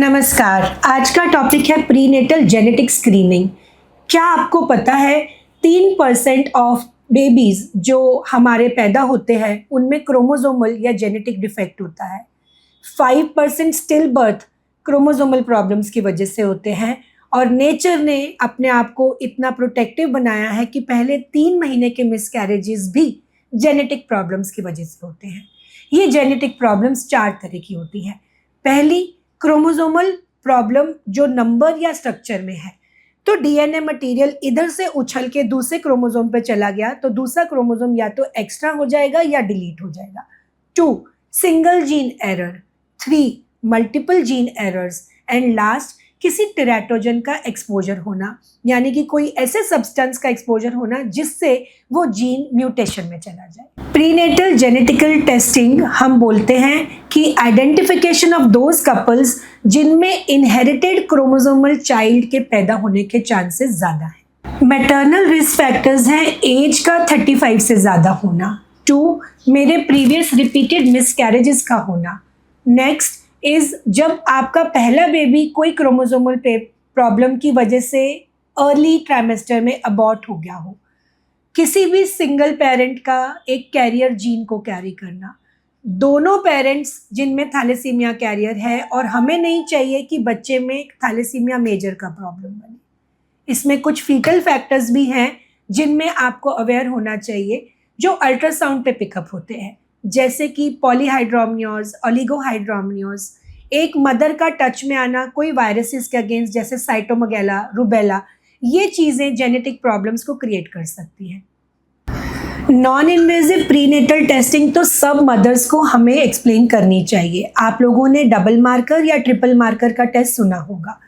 नमस्कार। आज का टॉपिक है प्रीनेटल जेनेटिक स्क्रीनिंग। क्या आपको पता है 3% ऑफ बेबीज जो हमारे पैदा होते हैं उनमें क्रोमोसोमल या जेनेटिक डिफेक्ट होता है। 5% स्टिल बर्थ क्रोमोसोमल प्रॉब्लम्स की वजह से होते हैं और नेचर ने अपने आप को इतना प्रोटेक्टिव बनाया है कि पहले 3 महीने के मिसकैरेजेस भी जेनेटिक प्रॉब्लम्स की वजह से होते हैं। ये जेनेटिक प्रॉब्लम्स 4 तरह की होती हैं। पहली, क्रोमोसोमल प्रॉब्लम जो नंबर या स्ट्रक्चर में है, तो डीएनए मटेरियल इधर से उछल के दूसरे क्रोमोसोम पे चला गया तो दूसरा क्रोमोसोम या तो एक्स्ट्रा हो जाएगा या डिलीट हो जाएगा। 2, single gene error. 3, multiple gene errors. And last, किसी टेराटोजन का एक्सपोजर होना, यानी कि कोई ऐसे सब्सटेंस का एक्सपोजर होना जिससे वो जीन म्यूटेशन में चला जाए। प्रीनेटल जेनेटिकल टेस्टिंग हम बोलते हैं कि आइडेंटिफिकेशन ऑफ दोज कपल्स जिनमें इनहेरिटेड क्रोमोसोमल चाइल्ड के पैदा होने के चांसेस ज़्यादा हैं। मैटरनल रिस्क फैक्टर्स हैं एज का 35 से ज़्यादा होना। 2, मेरे प्रीवियस रिपीटेड मिसकैरेजेस का होना। नेक्स्ट इज जब आपका पहला बेबी कोई क्रोमोसोमल प्रॉब्लम की वजह से अर्ली ट्राइमेस्टर में अबॉर्ट हो गया हो। किसी भी सिंगल पेरेंट का एक कैरियर जीन को कैरी करना। दोनों पेरेंट्स जिनमें थैलेसीमिया कैरियर है और हमें नहीं चाहिए कि बच्चे में थैलेसीमिया मेजर का प्रॉब्लम बने। इसमें कुछ फीटल फैक्टर्स भी हैं जिनमें आपको अवेयर होना चाहिए जो अल्ट्रासाउंड पे पिकअप होते हैं, जैसे कि पॉलीहाइड्रोमनियोज, ओलिगोहाइड्रोमनियोज, एक मदर का टच में आना कोई वायरसेस के अगेंस्ट जैसे साइटोमेगाला, रूबेला, ये चीज़ें जेनेटिक प्रॉब्लम्स को क्रिएट कर सकती हैं। नॉन इन्वेजिव प्रीनेटल टेस्टिंग तो सब मदर्स को हमें एक्सप्लेन करनी चाहिए। आप लोगों ने डबल मार्कर या ट्रिपल मार्कर का टेस्ट सुना होगा।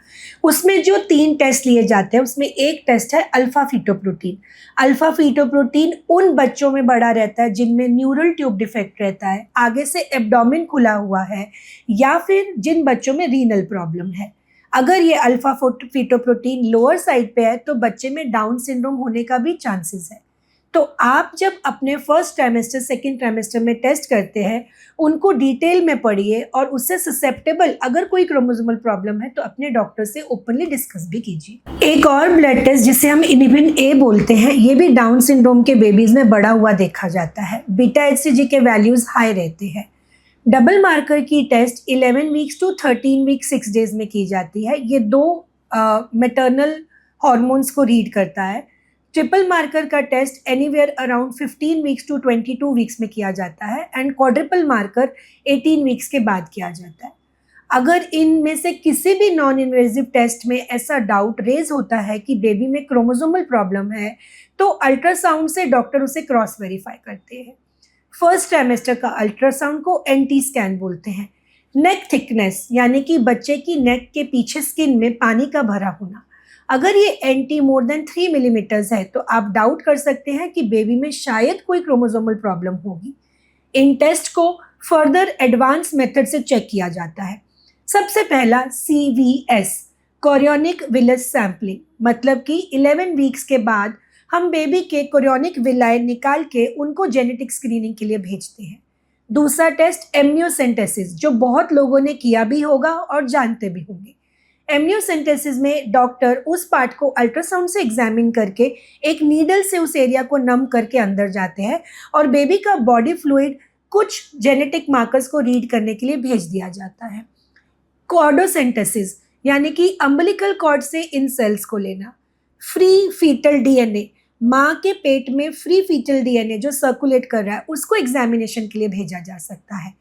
उसमें जो 3 टेस्ट लिए जाते हैं उसमें एक टेस्ट है अल्फा फीटोप्रोटीन। अल्फा फीटोप्रोटीन उन बच्चों में बड़ा रहता है जिनमें न्यूरल ट्यूब डिफेक्ट रहता है, आगे से एब्डोमेन खुला हुआ है, या फिर जिन बच्चों में रीनल प्रॉब्लम है। अगर ये अल्फा फीटोप्रोटीन लोअर साइड पे है तो बच्चे में डाउन सिंड्रोम होने का भी चांसेस है। तो आप जब अपने फर्स्ट ट्राइमेस्टर, सेकेंड ट्राइमेस्टर में टेस्ट करते हैं उनको डिटेल में पढ़िए और उससे ससेप्टेबल अगर कोई क्रोमोसोमल प्रॉब्लम है तो अपने डॉक्टर से ओपनली डिस्कस भी कीजिए। एक और ब्लड टेस्ट जिसे हम इनिबिन ए बोलते हैं, ये भी डाउन सिंड्रोम के बेबीज में बढ़ा हुआ देखा जाता है। बीटा एचसीजी के वैल्यूज हाई रहते हैं। डबल मार्कर की test 11 weeks to 13 week 6 days में की जाती है। ये 2 मैटरनल हार्मोन्स को रीड करता है। ट्रिपल मार्कर का test anywhere around 15 weeks to 22 weeks में किया जाता है एंड क्वाड्रिपल मार्कर 18 वीक्स के बाद किया जाता है। अगर इनमें से किसी भी नॉन इन्वेजिव टेस्ट में ऐसा डाउट रेज होता है कि बेबी में क्रोमोसोमल प्रॉब्लम है तो अल्ट्रासाउंड से डॉक्टर उसे क्रॉस वेरीफाई करते हैं। फर्स्ट ट्राइमेस्टर का अल्ट्रासाउंड को एनटी स्कैन बोलते हैं। नेक थिकनेस, यानी कि बच्चे की नेक के पीछे स्किन में पानी का भरा होना, अगर ये एनटी मोर देन 3 मिलीमीटर्स है तो आप डाउट कर सकते हैं कि बेबी में शायद कोई क्रोमोसोमल प्रॉब्लम होगी। इन टेस्ट को फर्दर एडवांस मेथड से चेक किया जाता है। सबसे पहला CVS, कोरियोनिक विलस सैम्पलिंग, मतलब कि 11 वीक्स के बाद हम बेबी के कोरियोनिक विलाय निकाल के उनको जेनेटिक स्क्रीनिंग के लिए भेजते हैं। दूसरा टेस्ट एम्नियोसेंटेसिस, जो बहुत लोगों ने किया भी होगा और जानते भी होंगे। एम्नियोसेंटेसिस में डॉक्टर उस पार्ट को अल्ट्रासाउंड से एग्जामिन करके एक नीडल से उस एरिया को नम करके अंदर जाते हैं और बेबी का बॉडी फ्लूइड कुछ जेनेटिक मार्कर्स को रीड करने के लिए भेज दिया जाता है। कॉर्डोसेंटेसिस, यानी कि अम्बिलिकल कॉर्ड से इन सेल्स को लेना। फ्री फीटल डीएनए, माँ के पेट में फ्री फीटल डीएनए जो सर्कुलेट कर रहा है उसको एग्जामिनेशन के लिए भेजा जा सकता है।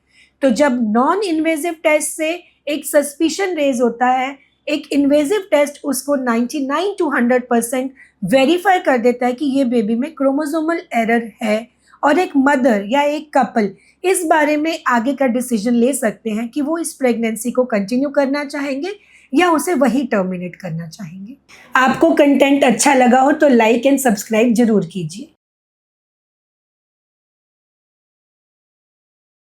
तो जब नॉन इन्वेजिव टेस्ट से एक सस्पिशन रेज होता है, एक इन्वेजिव टेस्ट उसको 99 to 100% वेरीफाई कर देता है कि ये बेबी में क्रोमोसोमल एरर है और एक मदर या एक कपल इस बारे में आगे का डिसीजन ले सकते हैं कि वो इस प्रेगनेंसी को कंटिन्यू करना चाहेंगे या उसे वही टर्मिनेट करना चाहेंगे। आपको कंटेंट अच्छा लगा हो तो लाइक एंड सब्सक्राइब जरूर कीजिए।